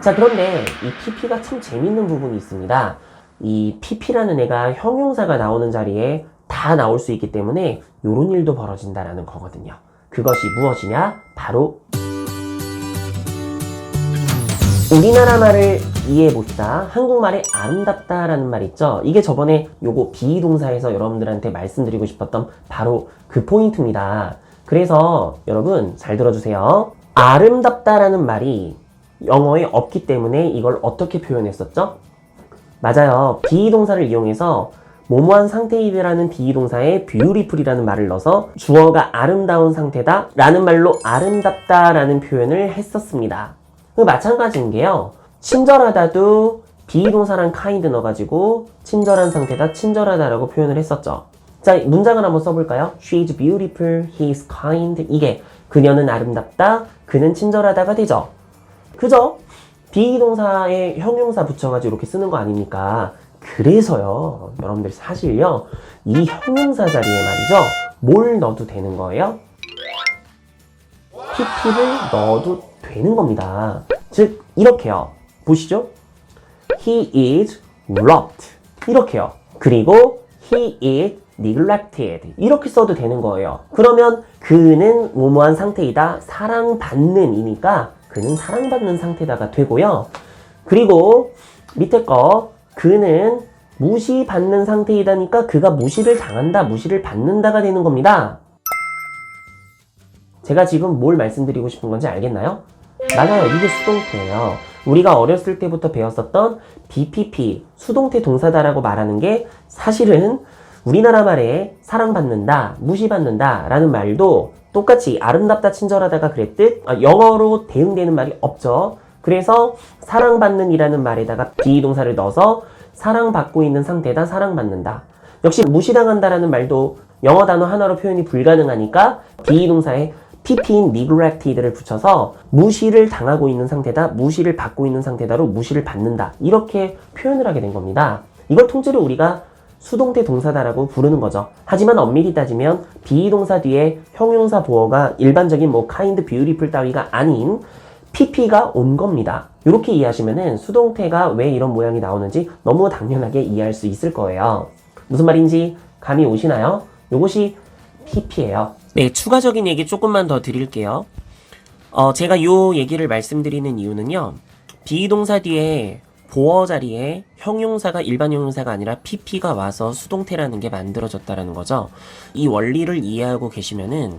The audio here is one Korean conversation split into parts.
자, 그런데 이 PP가 참 재밌는 부분이 있습니다. 이 PP라는 애가 형용사가 나오는 자리에 다 나올 수 있기 때문에 이런 일도 벌어진다라는 거거든요. 그것이 무엇이냐? 바로 우리나라 말을 이해해 봅시다. 한국말에 아름답다라는 말 있죠? 이게 저번에 요거 비동사에서 여러분들한테 말씀드리고 싶었던 바로 그 포인트입니다. 그래서 여러분 잘 들어주세요. 아름답다라는 말이 영어에 없기 때문에 이걸 어떻게 표현했었죠? 맞아요. 비동사를 이용해서 뭐뭐한 상태이다라는 비동사에 beautiful이라는 말을 넣어서 주어가 아름다운 상태다 라는 말로 아름답다라는 표현을 했었습니다. 마찬가지인 게요. 친절하다도 비동사랑 kind 넣어가지고 친절한 상태다, 친절하다라고 표현을 했었죠. 자, 문장을 한번 써볼까요? She's beautiful, he's kind. 이게 그녀는 아름답다, 그는 친절하다가 되죠. 그죠? 비동사에 형용사 붙여가지고 이렇게 쓰는 거 아닙니까? 그래서요, 여러분들 사실요, 이 형용사 자리에 말이죠, 뭘 넣어도 되는 거예요? PP를 넣어도 되는 겁니다. 즉, 이렇게요. 보시죠. He is loved. 이렇게요. 그리고 he is neglected. 이렇게 써도 되는 거예요. 그러면 그는 뭐뭐한 상태이다. 사랑받는 이니까 그는 사랑받는 상태다가 되고요. 그리고 밑에 거 그는 무시받는 상태이다니까 그가 무시를 당한다, 무시를 받는다가 되는 겁니다. 제가 지금 뭘 말씀드리고 싶은 건지 알겠나요? 맞아요. 이게 수동태예요. 우리가 어렸을 때부터 배웠었던 BPP, 수동태 동사다라고 말하는 게 사실은 우리나라 말에 사랑받는다, 무시받는다 라는 말도 똑같이 아름답다, 친절하다가 그랬듯 영어로 대응되는 말이 없죠. 그래서 사랑받는 이라는 말에다가 비동사를 넣어서 사랑받고 있는 상태다, 사랑받는다. 역시 무시당한다라는 말도 영어 단어 하나로 표현이 불가능하니까 비동사에 PP인 neglected를 붙여서 무시를 당하고 있는 상태다, 무시를 받고 있는 상태다로 무시를 받는다. 이렇게 표현을 하게 된 겁니다. 이걸 통째로 우리가 수동태 동사다라고 부르는 거죠. 하지만 엄밀히 따지면 비동사 뒤에 형용사 보어가 일반적인 뭐 kind, beautiful 따위가 아닌 PP가 온 겁니다. 이렇게 이해하시면은 수동태가 왜 이런 모양이 나오는지 너무 당연하게 이해할 수 있을 거예요. 무슨 말인지 감이 오시나요? 요것이 PP예요. 네, 추가적인 얘기 조금만 더 드릴게요. 제가 요 얘기를 말씀드리는 이유는요. 비동사 뒤에 보어 자리에 형용사가 일반 형용사가 아니라 PP가 와서 수동태라는 게 만들어졌다라는 거죠. 이 원리를 이해하고 계시면은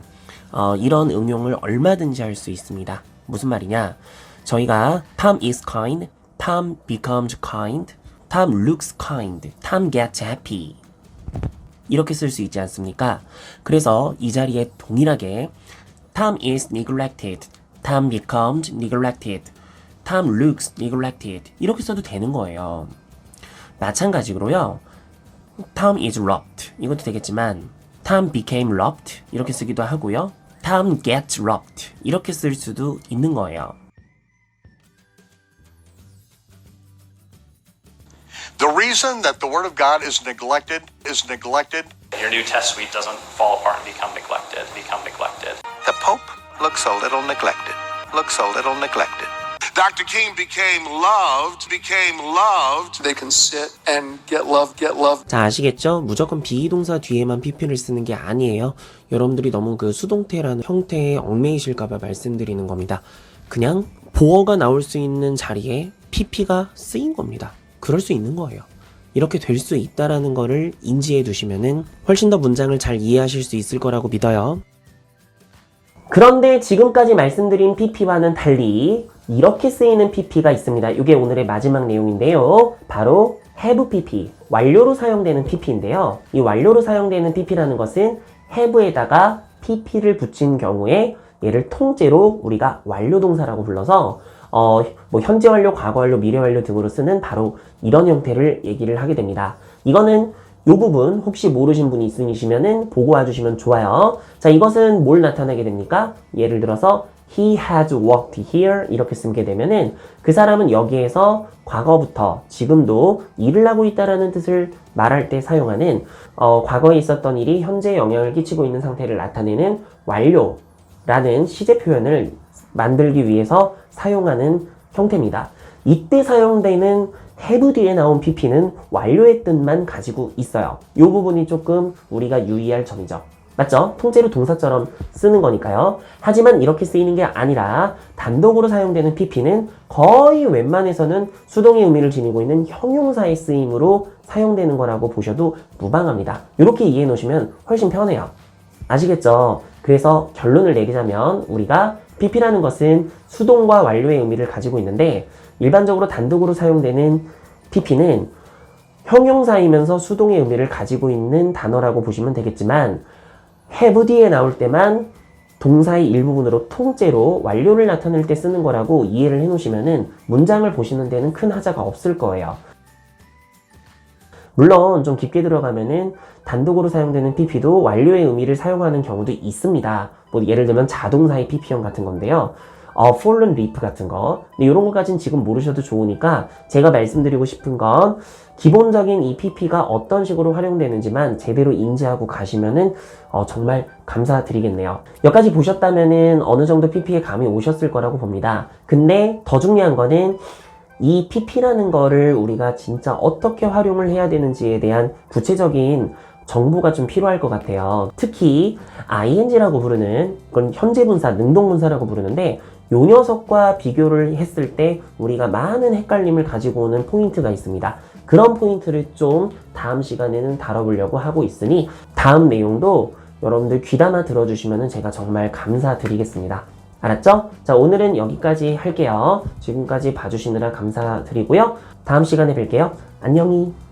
이런 응용을 얼마든지 할 수 있습니다. 무슨 말이냐? 저희가 Tom is kind, Tom becomes kind, Tom looks kind, Tom gets happy 이렇게 쓸 수 있지 않습니까? 그래서 이 자리에 동일하게 Tom is neglected, Tom becomes neglected, Tom looks neglected 이렇게 써도 되는 거예요. 마찬가지로요. Tom is loved 이것도 되겠지만 Tom became loved 이렇게 쓰기도 하고요. Tom gets loved 이렇게 쓸 수도 있는 거예요. The reason that the Word of God is neglected, Your new test suite doesn't fall apart and become neglected. The Pope looks a little neglected. Dr. King became loved. They can sit and get love. 자, 아시겠죠? 무조건 비동사 뒤에만 PP를 쓰는 게 아니에요. 여러분들이 너무 그 수동태라는 형태에 얽매이실까봐 말씀드리는 겁니다. 그냥 보어가 나올 수 있는 자리에 PP가 쓰인 겁니다. 그럴 수 있는 거예요. 이렇게 될 수 있다라는 거를 인지해 두시면은 훨씬 더 문장을 잘 이해하실 수 있을 거라고 믿어요. 그런데 지금까지 말씀드린 PP와는 달리 이렇게 쓰이는 PP가 있습니다. 이게 오늘의 마지막 내용인데요. 바로 have PP, 완료로 사용되는 PP인데요. 이 완료로 사용되는 PP라는 것은 have에다가 PP를 붙인 경우에 얘를 통째로 우리가 완료동사라고 불러서 뭐 현재 완료, 과거 완료, 미래 완료 등으로 쓰는 바로 이런 형태를 얘기를 하게 됩니다. 이거는 요 부분 혹시 모르신 분이 있으시면은 보고 와주시면 좋아요. 자, 이것은 뭘 나타내게 됩니까? 예를 들어서 He has worked here 이렇게 쓰게 되면은 그 사람은 여기에서 과거부터 지금도 일을 하고 있다라는 뜻을 말할 때 사용하는 과거에 있었던 일이 현재에 영향을 끼치고 있는 상태를 나타내는 완료라는 시제 표현을 만들기 위해서 사용하는 형태입니다. 이때 사용되는 have 뒤에 나온 pp는 완료의 뜻만 가지고 있어요. 이 부분이 조금 우리가 유의할 점이죠. 맞죠? 통째로 동사처럼 쓰는 거니까요. 하지만 이렇게 쓰이는 게 아니라 단독으로 사용되는 pp는 거의 웬만해서는 수동의 의미를 지니고 있는 형용사의 쓰임으로 사용되는 거라고 보셔도 무방합니다. 이렇게 이해해 놓으시면 훨씬 편해요. 아시겠죠? 그래서 결론을 내리자면 우리가 pp라는 것은 수동과 완료의 의미를 가지고 있는데 일반적으로 단독으로 사용되는 pp는 형용사이면서 수동의 의미를 가지고 있는 단어라고 보시면 되겠지만 have 뒤에 나올 때만 동사의 일부분으로 통째로 완료를 나타낼 때 쓰는 거라고 이해를 해 놓으시면은 문장을 보시는 데는 큰 하자가 없을 거예요. 물론 좀 깊게 들어가면은 단독으로 사용되는 pp도 완료의 의미를 사용하는 경우도 있습니다. 뭐 예를 들면 자동사의 pp형 같은 건데요. fallen leaf 같은 거. 근데 이런 것까지는 지금 모르셔도 좋으니까 제가 말씀드리고 싶은 건 기본적인 이 pp가 어떤 식으로 활용되는지만 제대로 인지하고 가시면은 정말 감사드리겠네요. 여기까지 보셨다면은 어느 정도 pp에 감이 오셨을 거라고 봅니다. 근데 더 중요한 거는 이 pp라는 거를 우리가 진짜 어떻게 활용을 해야 되는지에 대한 구체적인 정보가 좀 필요할 것 같아요. 특히 ing라고 부르는 그건 현재분사, 능동분사라고 부르는데 요 녀석과 비교를 했을 때 우리가 많은 헷갈림을 가지고 오는 포인트가 있습니다. 그런 포인트를 좀 다음 시간에는 다뤄보려고 하고 있으니 다음 내용도 여러분들 귀담아 들어주시면 제가 정말 감사드리겠습니다. 알았죠? 자, 오늘은 여기까지 할게요. 지금까지 봐주시느라 감사드리고요. 다음 시간에 뵐게요. 안녕히.